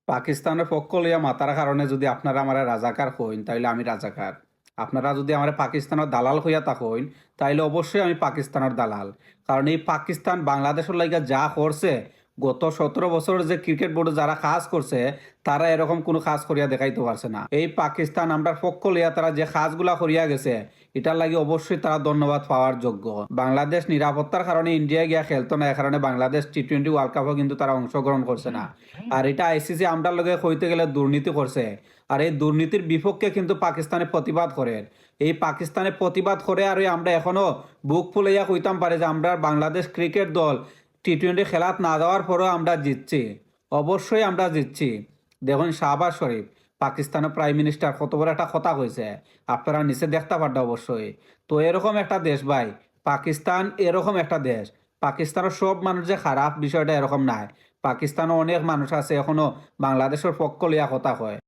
পাকিস্তানের পক্ষ লইয়া মাতার কারণে যদি আপনারা আমারে রাজাকার হইন তাইলে আমি রাজাকার। আপনারা যদি আমারে পাকিস্তানের দালাল হইয়া থাকইন তাইলে অবশ্যই আমি পাকিস্তানের দালাল। কারণ এই পাকিস্তান বাংলাদেশের লাইগা যা করছে, গত ১৭ বছরের যে ক্রিকেট বোর্ডে যারা কাজ করছে তারা এরকম কোনো কাজ করিয়া দেখাইতে পারছে না। এই পাকিস্তান আমরার পক্ষ লইয়া তারা যে কাজগুলা করিয়া গেছে এটার লাগি অবশ্যই তারা ধন্যবাদ পাওয়ার যোগ্য। বাংলাদেশ নিরাপত্তার কারণে ইন্ডিয়া গিয়া খেলতো না, এ কারণে বাংলাদেশ টি-20 ওয়ার্ল্ড কাপও কিন্তু তারা অংশগ্রহণ করছে না। আর এটা আইসিসি আমরার লগে কইতে গেলে দুর্নীতি করছে। আর এই দুর্নীতির বিপক্ষে কিন্তু পাকিস্তানে প্রতিবাদ করে। এই পাকিস্তানে প্রতিবাদ করে আর আমরা এখনো বুক ফুলাইয়া কইতাম পারি যে আমরা বাংলাদেশ ক্রিকেট দল টি-20 খেলাত না যাওয়ার পরেও আমরা জিতছি। অবশ্যই আমরা জিতছি। দেখুন শাহবাজ শরীফ পাকিস্তানের প্রাইম মিনিস্টার কত বড় একটা কথা কইছে, আপনারা নিচে দেখতে পারবেন অবশ্যই। তো এরকম একটা দেশ ভাই, পাকিস্তান এরকম একটা দেশ। পাকিস্তানের সব মানুষ যে খারাপ বিষয়টা এরকম নাই। পাকিস্তানে অনেক মানুষ আছে এখনো বাংলাদেশের পক্ষ লইয়া কথা কয়।